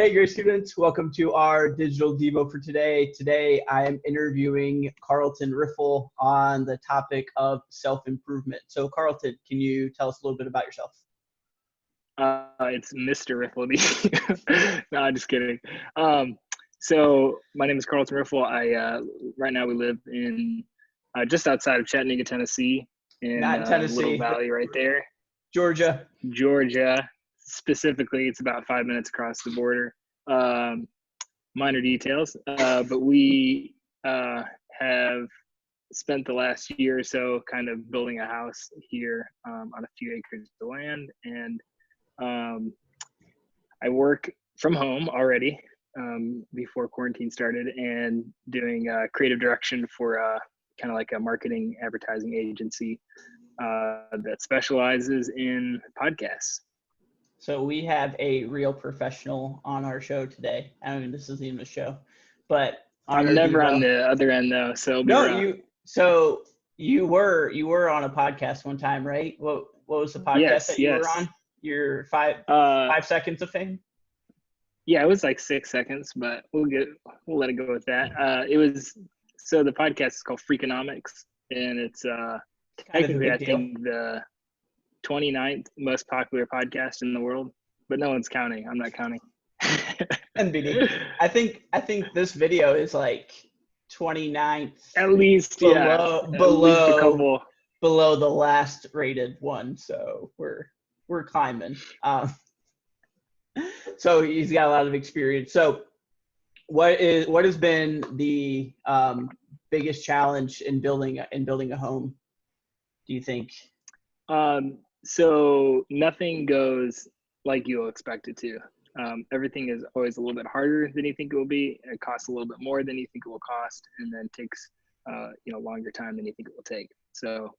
Hey, great students. Welcome to our Digital Devo for today. Today, I am interviewing Carlton Riffel on the topic of self-improvement. So, Carlton, can you tell us a little bit about yourself? It's Mr. Riffel. No, I'm just kidding. So my name is Carlton Riffel. Right now we live in just outside of Chattanooga, Tennessee, in Not in Little Tennessee, Valley right there. Georgia. Georgia, specifically, it's about 5 minutes across the border. Minor details, but we have spent the last year or so kind of building a house here on a few acres of land, and I work from home already before quarantine started, and doing creative direction for kind of like a marketing advertising agency that specializes in podcasts. So we have a real professional on our show today. I mean, this isn't even a show, but on I'm our never Devo. on the other end though, so it'll be No, rough. you were on a podcast one time, right? What was the podcast that you were Yes. on? Your five Uh, 5 seconds of fame? yeah, it was like 6 seconds, but we'll let it go with that. So the podcast is called Freakonomics, and it's Kind of a technically, I big deal. think, the 29th most popular podcast in the world, but no one's counting. I'm not counting. NBD. I think this video is like 29th At least, below yeah. At least a couple. below the last rated one. So we're climbing. So he's got a lot of experience. So what has been the biggest challenge in building a home, do you think? So nothing goes like you'll expect it to. Everything is always a little bit harder than you think it will be. It costs a little bit more than you think it will cost, and then takes longer time than you think it will take. So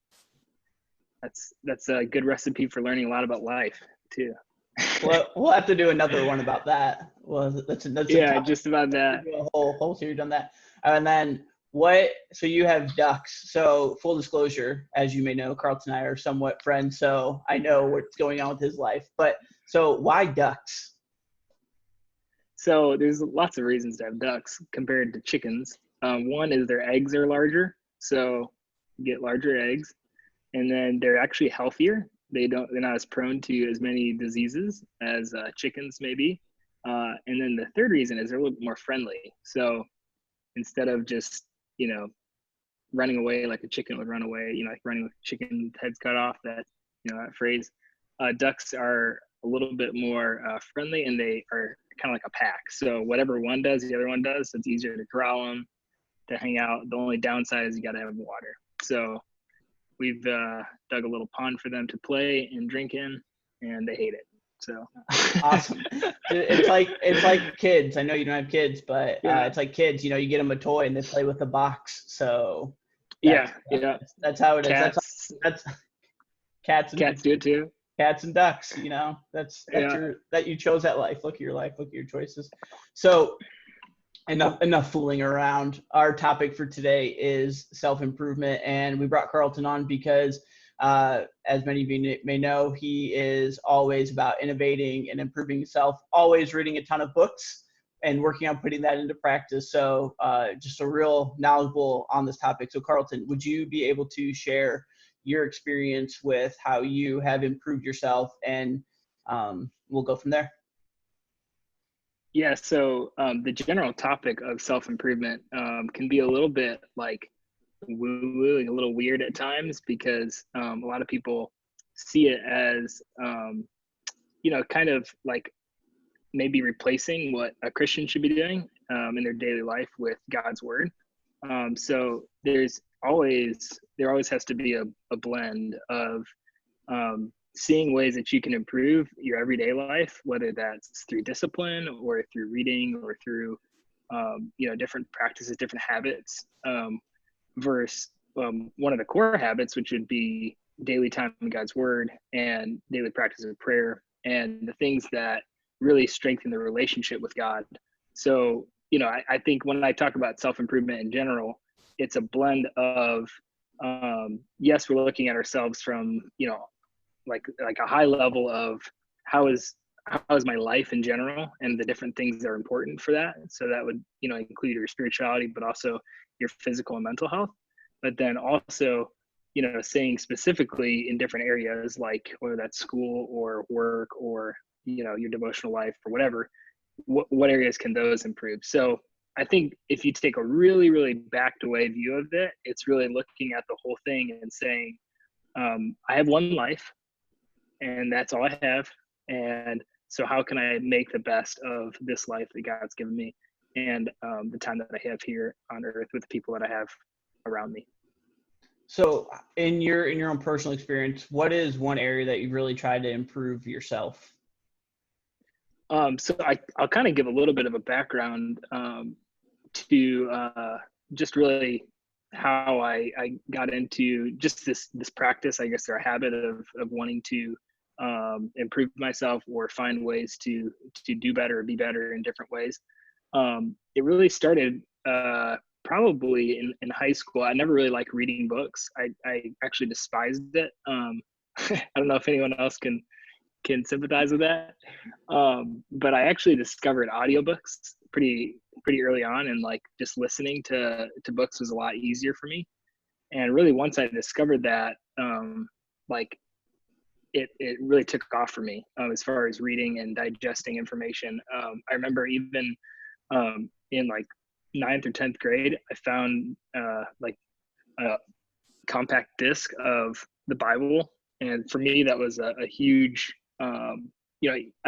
that's a good recipe for learning a lot about life too. Well, we'll have to do another one about that. Well, that's yeah, just about that. A whole series on that. And then so you have ducks. So full disclosure, as you may know, Carlton and I are somewhat friends, so I know what's going on with his life. But so why ducks? So there's lots of reasons to have ducks compared to chickens. One is their eggs are larger, so you get larger eggs, and then they're actually healthier. They're not as prone to as many diseases as chickens may be. And then the third reason is they're a little bit more friendly. So instead of just running away like a chicken would run away, like running with chicken heads cut off, that phrase, ducks are a little bit more friendly, and they are kind of like a pack. So whatever one does, the other one does. So it's easier to corral them, to hang out. The only downside is you got to have water. So we've dug a little pond for them to play and drink in, and they hate it. So awesome. It's like kids. I know you don't have kids, but it's like kids. You get them a toy and they play with the box. So that's how it is. Cats, that's cats do it too. Cats and ducks. That's that you chose that life. Look at your life. Look at your choices. So enough fooling around. Our topic for today is self-improvement, and we brought Carlton on because as many of you may know, he is always about innovating and improving himself, always reading a ton of books and working on putting that into practice. So just a real knowledgeable on this topic. So Carlton, would you be able to share your experience with how you have improved yourself, and we'll go from there. Yeah, so the general topic of self-improvement can be a little bit like woo-woo, a little weird at times, because a lot of people see it as kind of like maybe replacing what a Christian should be doing in their daily life with God's word. So there always has to be a blend of seeing ways that you can improve your everyday life, whether that's through discipline or through reading or through different practices, different habits, versus one of the core habits, which would be daily time in God's word and daily practice of prayer, and the things that really strengthen the relationship with God. So I think when I talk about self-improvement in general, it's a blend of yes, we're looking at ourselves from like a high level of how is how is my life in general and the different things that are important for that. So that would, include your spirituality, but also your physical and mental health. But then also, saying specifically in different areas, like whether that's school or work or, your devotional life or whatever, what areas can those improve? So I think if you take a really, really backed away view of it, it's really looking at the whole thing and saying, I have one life and that's all I have. And so how can I make the best of this life that God's given me and the time that I have here on earth with the people that I have around me? So in your own personal experience, what is one area that you've really tried to improve yourself? So I'll kind of give a little bit of a background to just really how I got into just this practice, I guess, or a habit of wanting to improve myself or find ways to do better or be better in different ways. It really started probably in high school. I never really liked reading books. I actually despised it. I don't know if anyone else can sympathize with that. But I actually discovered audiobooks pretty early on, and like just listening to books was a lot easier for me. And really once I discovered that, like it really took off for me as far as reading and digesting information. I remember even in like 9th or 10th grade, I found like a compact disc of the Bible. And for me, that was a huge, I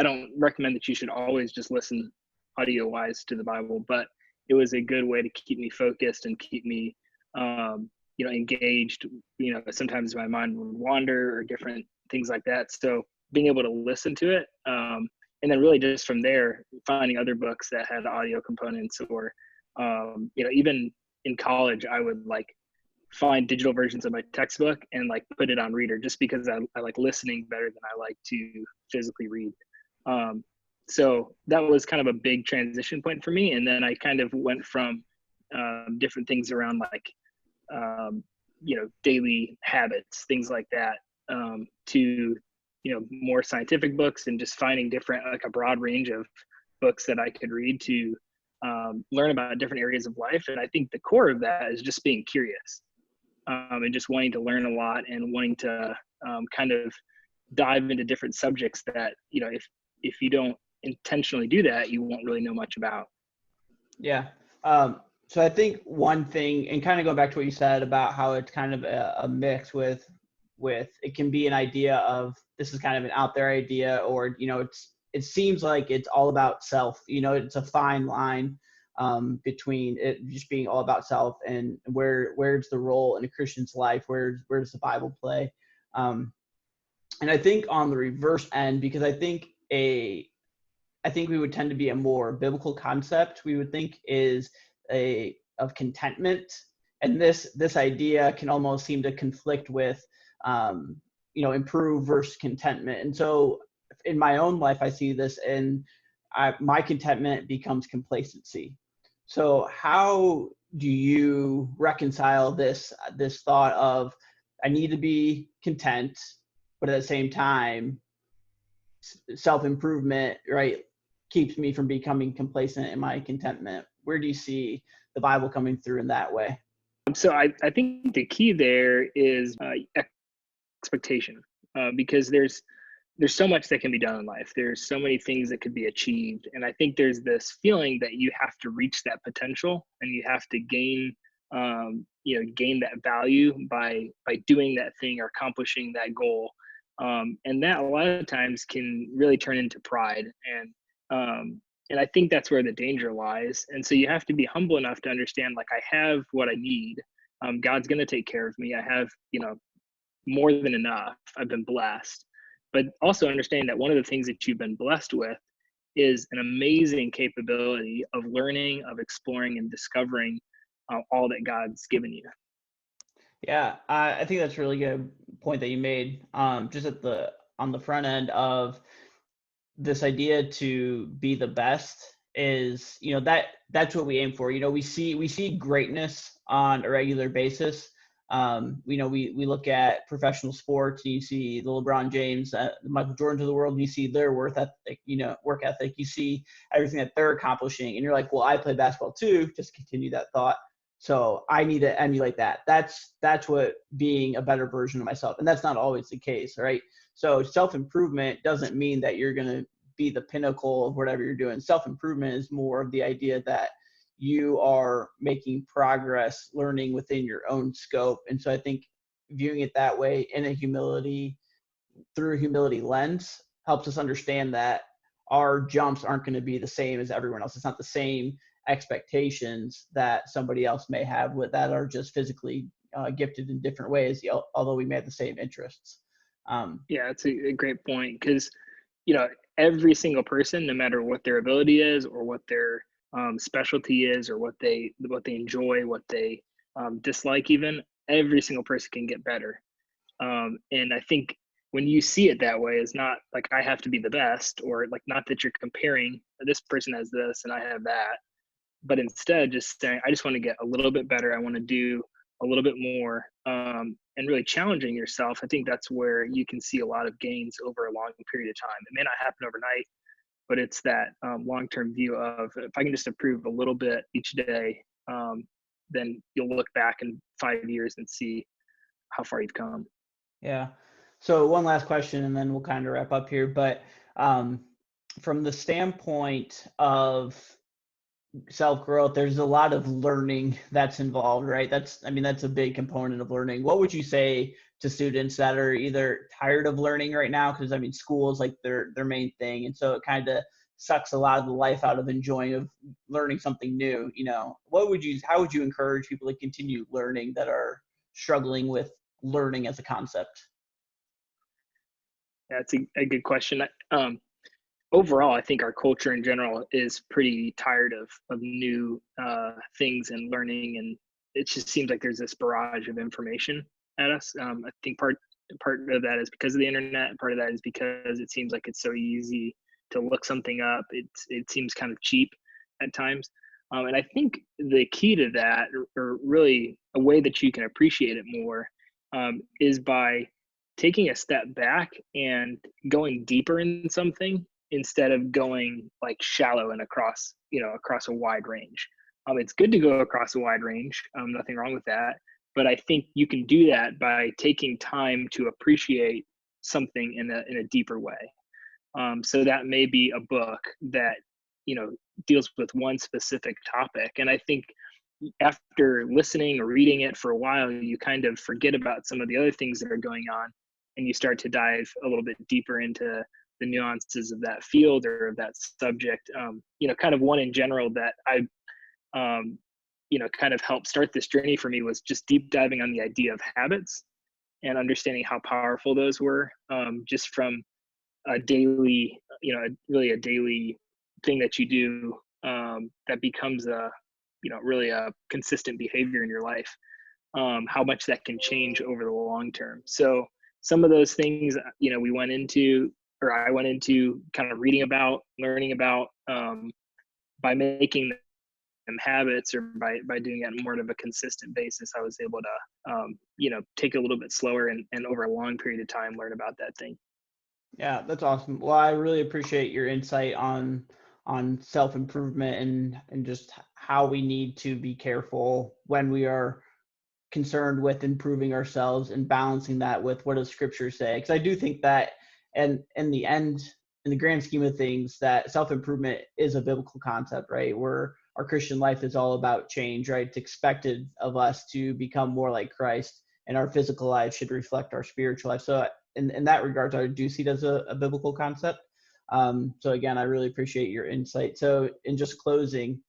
don't recommend that you should always just listen audio wise to the Bible, but it was a good way to keep me focused and keep me, engaged. Sometimes my mind would wander or different things like that. So being able to listen to it, and then really just from there, finding other books that had audio components or, even in college, I would like find digital versions of my textbook and like put it on reader just because I like listening better than I like to physically read. So that was kind of a big transition point for me. And then I kind of went from different things around like, daily habits, things like that, to, more scientific books and just finding different, like a broad range of books that I could read to learn about different areas of life. And I think the core of that is just being curious. And just wanting to learn a lot and wanting to kind of dive into different subjects that, if you don't intentionally do that, you won't really know much about. Yeah. So I think one thing, and kind of going back to what you said about how it's kind of a mix with it can be an idea of this is kind of an out there idea, or, it seems like it's all about self, it's a fine line between it just being all about self and where's the role in a Christian's life, where does the Bible play, and I think on the reverse end, because I think we would tend to be a more biblical concept we would think is of contentment, and this idea can almost seem to conflict with improve versus contentment. And so in my own life I see this, and my contentment becomes complacency. So how do you reconcile this thought of I need to be content, but at the same time, self-improvement, right, keeps me from becoming complacent in my contentment? Where do you see the Bible coming through in that way? So I think the key there is expectation, because there's so much that can be done in life. There's so many things that could be achieved. And I think there's this feeling that you have to reach that potential and you have to gain that value by doing that thing or accomplishing that goal. And that a lot of times can really turn into pride. And I think that's where the danger lies. And so you have to be humble enough to understand, like, I have what I need. God's going to take care of me. I have, more than enough. I've been blessed. But also understanding that one of the things that you've been blessed with is an amazing capability of learning, of exploring, and discovering all that God's given you. Yeah, I think that's a really good point that you made. Just on the front end of this idea to be the best is, that's what we aim for. We see greatness on a regular basis. We look at professional sports, and you see the LeBron James, the Michael Jordans of the world, and you see their work ethic, you see everything that they're accomplishing, and you're like, well, I play basketball too. Just continue that thought. So I need to emulate that. That's what being a better version of myself, and that's not always the case, right? So self-improvement doesn't mean that you're going to be the pinnacle of whatever you're doing. Self-improvement is more of the idea that you are making progress, learning within your own scope. And so I think viewing it that way through a humility lens helps us understand that our jumps aren't going to be the same as everyone else. It's not the same expectations that somebody else may have that are just physically gifted in different ways, although we may have the same interests. Yeah, that's a great point, because every single person, no matter what their ability is or what their specialty is, or what they enjoy, what they dislike, even every single person can get better. And I think when you see it that way, it's not like I have to be the best, or like, not that you're comparing this person has this and I have that, but instead just saying, I just want to get a little bit better. I want to do a little bit more, and really challenging yourself. I think that's where you can see a lot of gains over a long period of time. It may not happen overnight, but it's that long-term view of, if I can just improve a little bit each day, then you'll look back in 5 years and see how far you've come. Yeah. So one last question, and then we'll kind of wrap up here. But from the standpoint of self-growth, there's a lot of learning that's involved, right? That's a big component of learning. What would you say to students that are either tired of learning right now? Because school is like their main thing, and so it kind of sucks a lot of the life out of learning something new. How would you encourage people to continue learning that are struggling with learning as a concept? That's a good question. Overall, I think our culture in general is pretty tired of new things and learning, and it just seems like there's this barrage of information at us. I think part of that is because of the internet. Part of that is because it seems like it's so easy to look something up. It seems kind of cheap at times, and I think the key to that, or really a way that you can appreciate it more, is by taking a step back and going deeper in something, instead of going like shallow and across a wide range. It's good to go across a wide range, nothing wrong with that, but I think you can do that by taking time to appreciate something in a deeper way. So that may be a book that deals with one specific topic, and I think after listening or reading it for a while, you kind of forget about some of the other things that are going on, and you start to dive a little bit deeper into the nuances of that field or of that subject. Kind of one in general that I, kind of helped start this journey for me was just deep diving on the idea of habits and understanding how powerful those were, just from a daily, really a daily thing that you do, that becomes really a consistent behavior in your life, how much that can change over the long term. So some of those things, I went into kind of reading about, learning about, by making them habits, or by doing it on more of a consistent basis, I was able to, take it a little bit slower, and over a long period of time, learn about that thing. Yeah, that's awesome. Well, I really appreciate your insight on self-improvement and just how we need to be careful when we are concerned with improving ourselves and balancing that with what does scripture say. Because I do think that, and in the end, in the grand scheme of things, that self-improvement is a biblical concept, right? Where our Christian life is all about change, right? It's expected of us to become more like Christ, and our physical life should reflect our spiritual life. So in that regard, I do see it as a biblical concept. So again, I really appreciate your insight. So in just closing,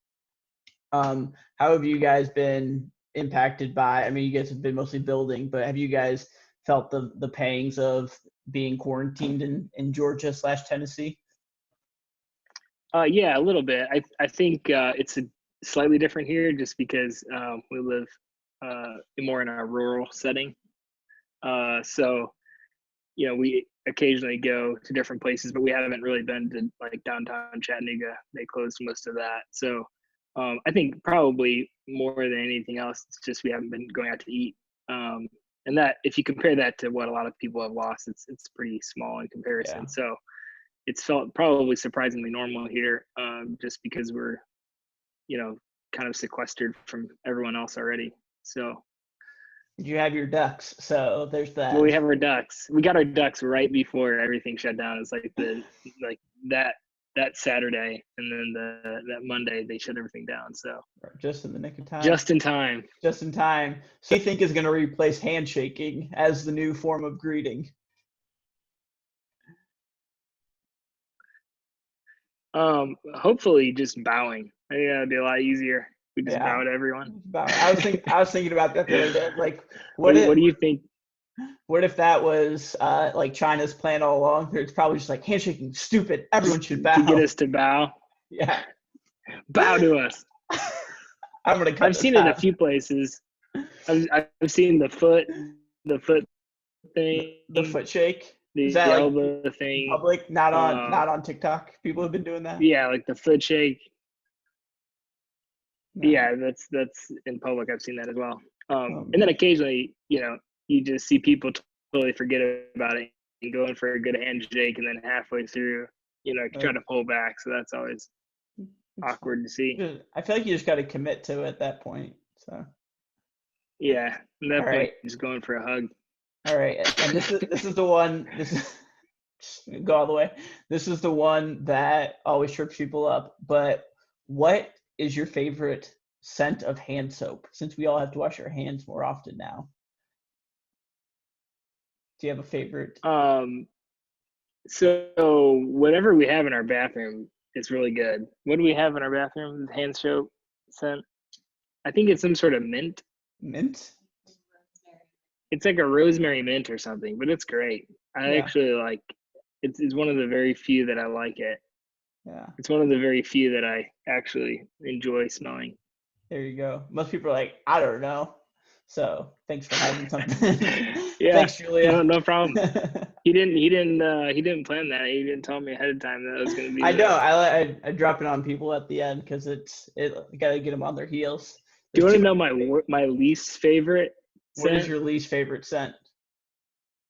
how have you guys been impacted by, you guys have been mostly building, but have you guys felt the pangs of being quarantined in Georgia / Tennessee? Yeah, a little bit. I think it's slightly different here, just because we live more in a rural setting. So we occasionally go to different places, but we haven't really been to like downtown Chattanooga. They closed most of that. So I think probably more than anything else, it's just we haven't been going out to eat And that, if you compare that to what a lot of people have lost, it's pretty small in comparison. Yeah. So it's felt probably surprisingly normal here, just because we're, kind of sequestered from everyone else already. So You have your ducks, so there's that. well, we have our ducks. We got our ducks right before everything shut down. It's like that Saturday, and then that Monday they shut everything down. So just in the nick of time. Just in time. Just in time. So you think is going to replace handshaking as the new form of greeting? Hopefully just bowing. I think that'd be a lot easier. We just bow to everyone. I was thinking about that the other day. Like, what do you think? What if that was like China's plan all along? It's probably just like handshaking, stupid. Everyone should bow. To get us to bow. Yeah. Bow to us. I've seen it in a few places. I've seen the foot thing. The foot shake. The Is that elbow thing. Public, not on TikTok. People have been doing that. Yeah, like the foot shake. No. Yeah, that's in public. I've seen that as well. And then occasionally, you just see people totally forget about it and go in for a good handshake, and then halfway through, try to pull back. So that's always awkward to see. I feel like you just got to commit to it at that point. So. Yeah, at that point, just going for a hug. All right, and this is the one. Go all the way. This is the one that always trips people up. But what is your favorite scent of hand soap? Since we all have to wash our hands more often now, do you have a favorite? So whatever we have in our bathroom is really good. What do we have in our bathroom? Hand soap scent. I think it's some sort of mint. Mint. It's like a rosemary mint or something, but it's great. I actually like. It's one of the very few that I like it. Yeah. It's one of the very few that I actually enjoy smelling. There you go. Most people are like, I don't know. So thanks for having something. Yeah. Thanks, Julia. No problem. He didn't plan that. He didn't tell me ahead of time that it was going to be. I know. I drop it on people at the end because you got to get them on their heels. Do you want to know my least favorite scent? What is your least favorite scent?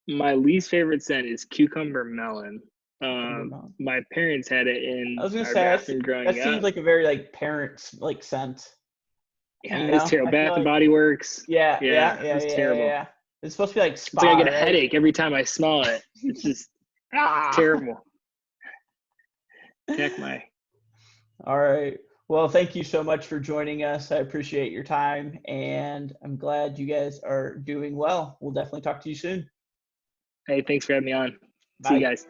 My least favorite scent is cucumber melon. My parents had it in our bathroom growing up. That seems like a very parents scent. Yeah, it's terrible. Bath and Body Works. Yeah, it's terrible. Yeah. It's supposed to be spa. It's like I get a headache every time I smell it. It's just terrible. Check my. All right. Well, thank you so much for joining us. I appreciate your time, and I'm glad you guys are doing well. We'll definitely talk to you soon. Hey, thanks for having me on. Bye. See you guys.